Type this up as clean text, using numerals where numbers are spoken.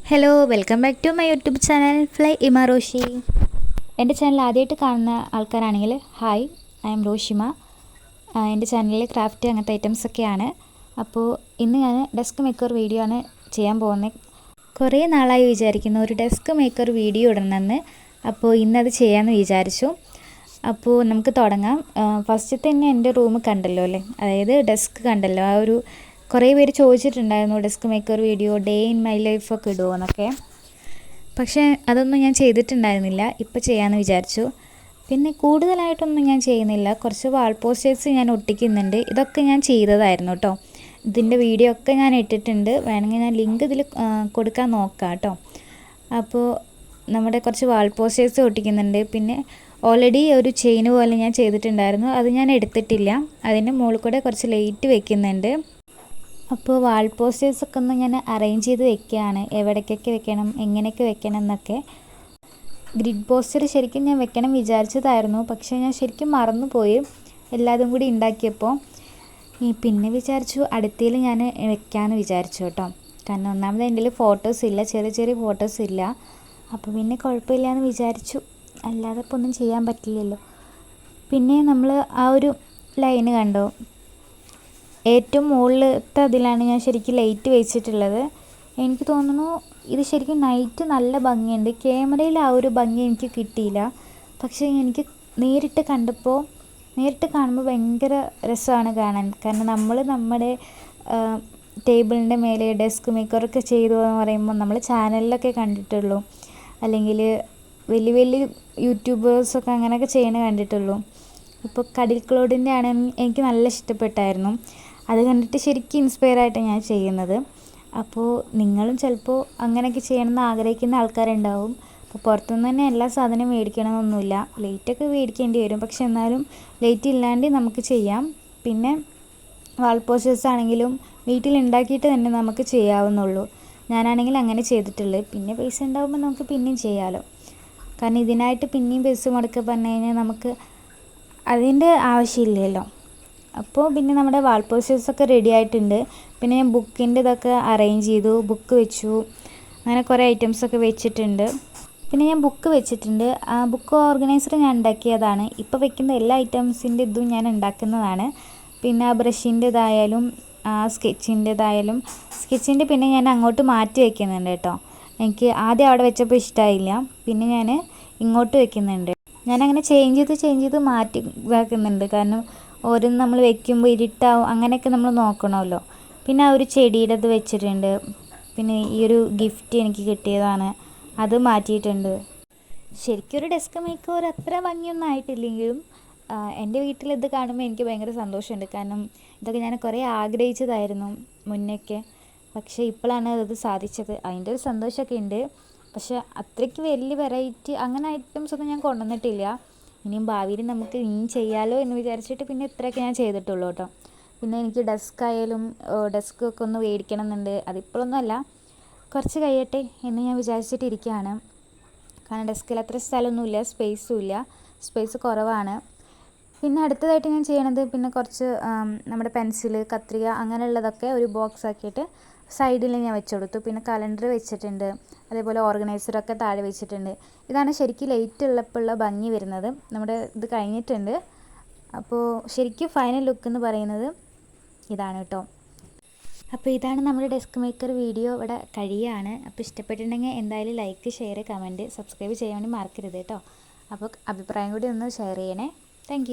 Hello welcome back to my YouTube channel ഫ്ലൈ ഇമ റോഷി. എൻ്റെ ചാനൽ ആദ്യമായിട്ട് കാണുന്ന ആൾക്കാരാണെങ്കിൽ ഹായ്, ഐ എം റോഷിമ. എൻ്റെ ചാനലിൽ ക്രാഫ്റ്റ് അങ്ങനത്തെ ഐറ്റംസൊക്കെയാണ്. അപ്പോൾ ഇന്ന് ഞാൻ ഡെസ്ക് മേക്കർ വീഡിയോ ആണ് ചെയ്യാൻ പോകുന്നത്. കുറേ നാളായി വിചാരിക്കുന്നു ഒരു ഡെസ്ക് മേക്കർ വീഡിയോ ഇടണമെന്ന്. അപ്പോൾ ഇന്നത് ചെയ്യാമെന്ന് വിചാരിച്ചു. അപ്പോൾ നമുക്ക് തുടങ്ങാം. ഫസ്റ്റ് തന്നെ എൻ്റെ റൂം കണ്ടല്ലോ അല്ലേ, അതായത് ഡെസ്ക് കണ്ടല്ലോ. ആ ഒരു കുറേ പേര് ചോദിച്ചിട്ടുണ്ടായിരുന്നു desk maker video day in my ലൈഫൊക്കെ ഇടുമോ എന്നൊക്കെ. പക്ഷേ അതൊന്നും ഞാൻ ചെയ്തിട്ടുണ്ടായിരുന്നില്ല. ഇപ്പോൾ ചെയ്യാമെന്ന് വിചാരിച്ചു. പിന്നെ കൂടുതലായിട്ടൊന്നും ഞാൻ ചെയ്യുന്നില്ല. കുറച്ച് വാൾ പോസ്റ്റേഴ്സ് ഞാൻ ഒട്ടിക്കുന്നുണ്ട്. ഇതൊക്കെ ഞാൻ ചെയ്തതായിരുന്നു കേട്ടോ. ഇതിൻ്റെ വീഡിയോ ഒക്കെ ഞാൻ ഇട്ടിട്ടുണ്ട്. വേണമെങ്കിൽ ഞാൻ ലിങ്ക് ഇതിൽ കൊടുക്കാൻ നോക്കാം കേട്ടോ. അപ്പോൾ നമ്മുടെ കുറച്ച് വാൾ പോസ്റ്റേഴ്സ് ഒട്ടിക്കുന്നുണ്ട്. പിന്നെ ഓൾറെഡി ഒരു ചെയിൻ പോലെ ഞാൻ ചെയ്തിട്ടുണ്ടായിരുന്നു, അത് ഞാൻ എടുത്തിട്ടില്ല. അതിൻ്റെ മുകളിൽ കൂടെ കുറച്ച് ലൈറ്റ് വെക്കുന്നുണ്ട്. അപ്പോൾ വാൾ പോസ്റ്റേഴ്സൊക്കെ ഒന്ന് ഞാൻ അറേഞ്ച് ചെയ്ത് വെക്കുകയാണ്, എവിടേക്കൊക്കെ വെക്കണം, എങ്ങനെയൊക്കെ വെക്കണം എന്നൊക്കെ. ഗ്രിഡ് പോസ്റ്റർ ശരിക്കും ഞാൻ വെക്കണം വിചാരിച്ചതായിരുന്നു, പക്ഷേ ഞാൻ ശരിക്കും മറന്നുപോയി എല്ലാതും കൂടി ഉണ്ടാക്കിയപ്പോൾ. പിന്നെ വിചാരിച്ചു അടുത്തതിൽ ഞാൻ വെക്കാമെന്ന് വിചാരിച്ചു കേട്ടോ. കാരണം ഒന്നാമത് എൻ്റെ ഫോട്ടോസ് ഇല്ല, ചെറിയ ചെറിയ ഫോട്ടോസ് ഇല്ല. അപ്പോൾ പിന്നെ കുഴപ്പമില്ല എന്ന് വിചാരിച്ചു. അല്ലാതെ ഇപ്പോൾ ഒന്നും ചെയ്യാൻ പറ്റില്ലല്ലോ. പിന്നെ നമ്മൾ ആ ഒരു ലൈന് കണ്ടോ, ഏറ്റവും മുകളിലത്തെ അതിലാണ് ഞാൻ ശരിക്കും ലൈറ്റ് വെച്ചിട്ടുള്ളത്. എനിക്ക് തോന്നുന്നു ഇത് ശരിക്കും നൈറ്റ് നല്ല ഭംഗിയുണ്ട്. ക്യാമറയിൽ ആ ഒരു ഭംഗി എനിക്ക് കിട്ടിയില്ല. പക്ഷേ എനിക്ക് നേരിട്ട് കാണുമ്പോൾ ഭയങ്കര രസമാണ് കാണാൻ. കാരണം നമ്മൾ നമ്മുടെ ടേബിളിൻ്റെ മേലെ ഡെസ്ക് മേക്കറൊക്കെ ചെയ്തു എന്ന് പറയുമ്പോൾ നമ്മൾ ചാനലിലൊക്കെ കണ്ടിട്ടുള്ളൂ, അല്ലെങ്കിൽ വലിയ വലിയ യൂട്യൂബേഴ്സൊക്കെ അങ്ങനെയൊക്കെ ചെയ്യണ കണ്ടിട്ടുള്ളൂ. ഇപ്പോൾ കടിൽ ക്ലോഡിൻ്റെ ആണെങ്കിൽ എനിക്ക് നല്ല ഇഷ്ടപ്പെട്ടായിരുന്നു. അത് കണ്ടിട്ട് ശരിക്കും ഇൻസ്പയർ ആയിട്ടാണ് ഞാൻ ചെയ്യുന്നത്. അപ്പോൾ നിങ്ങളും ചിലപ്പോൾ അങ്ങനെയൊക്കെ ചെയ്യണമെന്ന് ആഗ്രഹിക്കുന്ന ആൾക്കാരുണ്ടാവും. അപ്പോൾ പുറത്തുനിന്ന് തന്നെ എല്ലാ സാധനവും മേടിക്കണമെന്നൊന്നുമില്ല. ലൈറ്റൊക്കെ മേടിക്കേണ്ടി വരും, പക്ഷെ എന്നാലും ലൈറ്റ് ഇല്ലാണ്ട് നമുക്ക് ചെയ്യാം. പിന്നെ വാൾ പോസ്റ്റേഴ്സ് ആണെങ്കിലും വീട്ടിലുണ്ടാക്കിയിട്ട് തന്നെ നമുക്ക് ചെയ്യാവുന്നുള്ളൂ. ഞാനാണെങ്കിൽ അങ്ങനെ ചെയ്തിട്ടുള്ളത്. പിന്നെ പൈസ ഉണ്ടാകുമ്പോൾ നമുക്ക് പിന്നെയും ചെയ്യാമല്ലോ. കാരണം ഇതിനായിട്ട് പിന്നെയും പൈസ മുടക്കുക പറഞ്ഞു കഴിഞ്ഞാൽ നമുക്ക് അതിൻ്റെ ആവശ്യമില്ലല്ലോ. അപ്പോൾ പിന്നെ നമ്മുടെ വാൾ പോസ്റ്റേഴ്സൊക്കെ റെഡി ആയിട്ടുണ്ട്. പിന്നെ ഞാൻ ബുക്കിൻ്റെ ഇതൊക്കെ അറേഞ്ച് ചെയ്തു, ബുക്ക് വെച്ചു, അങ്ങനെ കുറേ ഐറ്റംസൊക്കെ വെച്ചിട്ടുണ്ട്. പിന്നെ ഞാൻ ബുക്ക് വെച്ചിട്ടുണ്ട്. ആ ബുക്ക് ഓർഗനൈസർ ഞാൻ ഉണ്ടാക്കിയതാണ്. ഇപ്പോൾ വെക്കുന്ന എല്ലാ ഐറ്റംസിൻ്റെ ഇതും ഞാൻ ഉണ്ടാക്കുന്നതാണ്. പിന്നെ ആ ബ്രഷിൻ്റെതായാലും സ്കെച്ചിൻ്റെതായാലും സ്കെച്ചിൻ്റെ പിന്നെ ഞാൻ അങ്ങോട്ട് മാറ്റി വയ്ക്കുന്നുണ്ട് കേട്ടോ. എനിക്ക് ആദ്യം അവിടെ വെച്ചപ്പോൾ ഇഷ്ടമായില്ല, പിന്നെ ഞാൻ ഇങ്ങോട്ട് വെക്കുന്നുണ്ട്. ഞാനങ്ങനെ ചേഞ്ച് ചെയ്ത് മാറ്റി ഇതാക്കുന്നുണ്ട്. കാരണം ഓരോന്ന് നമ്മൾ വെക്കുമ്പോൾ ഇരുട്ടാവും, അങ്ങനെയൊക്കെ നമ്മൾ നോക്കണമല്ലോ. പിന്നെ ആ ഒരു ചെടിയുടെ ഇത് വെച്ചിട്ടുണ്ട്. പിന്നെ ഈ ഒരു ഗിഫ്റ്റ് എനിക്ക് കിട്ടിയതാണ്, അത് മാറ്റിയിട്ടുണ്ട്. ശരിക്കും ഒരു ഡെസ്ക് മേക്കർ അത്ര ഭംഗിയൊന്നും ആയിട്ടില്ലെങ്കിലും എൻ്റെ വീട്ടിലിത് കാണുമ്പോൾ എനിക്ക് ഭയങ്കര സന്തോഷമുണ്ട്. കാരണം ഇതൊക്കെ ഞാൻ കുറേ ആഗ്രഹിച്ചതായിരുന്നു മുന്നേയൊക്കെ, പക്ഷേ ഇപ്പോഴാണ് അത് സാധിച്ചത്. അതിൻ്റെ ഒരു സന്തോഷമൊക്കെ ഉണ്ട്. പക്ഷേ അത്രയ്ക്ക് വലിയ വെറൈറ്റി അങ്ങനെ ഐറ്റംസൊന്നും ഞാൻ കൊണ്ടുവന്നിട്ടില്ല. ഇനിയും ഭാവിയിൽ നമുക്ക് ഇനിയും ചെയ്യാമല്ലോ എന്ന് വിചാരിച്ചിട്ട് പിന്നെ ഇത്രയൊക്കെ ഞാൻ ചെയ്തിട്ടുള്ളൂ കേട്ടോ. പിന്നെ എനിക്ക് ഡെസ്കൊക്കെ ഒന്ന് മേടിക്കണം എന്നുണ്ട്. അതിപ്പോഴൊന്നും അല്ല, കുറച്ച് കഴിയട്ടെ എന്ന് ഞാൻ വിചാരിച്ചിട്ടിരിക്കുകയാണ്. കാരണം ഡെസ്കിൽ അത്ര സ്ഥലമൊന്നുമില്ല, സ്പേസ് കുറവാണ്. പിന്നെ അടുത്തതായിട്ട് ഞാൻ ചെയ്യണത് പിന്നെ കുറച്ച് നമ്മുടെ പെൻസിൽ, കത്രിക അങ്ങനെയുള്ളതൊക്കെ ഒരു ബോക്സ് ആക്കിയിട്ട് സൈഡിൽ ഞാൻ വെച്ച് കൊടുത്തു. പിന്നെ കലണ്ടർ വെച്ചിട്ടുണ്ട്, അതേപോലെ ഓർഗനൈസറൊക്കെ താഴെ വെച്ചിട്ടുണ്ട്. ഇതാണ് ശരിക്കും ലൈറ്റ് ഉള്ളപ്പോഴുള്ള ഭംഗി വരുന്നത്. നമ്മുടെ ഇത് കഴിഞ്ഞിട്ടുണ്ട്. അപ്പോൾ ശരിക്കും ഫൈനൽ ലുക്ക് എന്ന് പറയുന്നത് ഇതാണ് കേട്ടോ. അപ്പോൾ ഇതാണ് നമ്മുടെ ഡെസ്ക് മേക്കർ വീഡിയോ ഇവിടെ കഴിയുകയാണ്. അപ്പോൾ ഇഷ്ടപ്പെട്ടിട്ടുണ്ടെങ്കിൽ എന്തായാലും ലൈക്ക്, ഷെയർ, കമൻറ്റ്, സബ്സ്ക്രൈബ് ചെയ്യാൻ വേണ്ടി മറക്കരുത് കേട്ടോ. അപ്പോൾ അഭിപ്രായം കൂടി ഒന്ന് ഷെയർ ചെയ്യണേ. താങ്ക്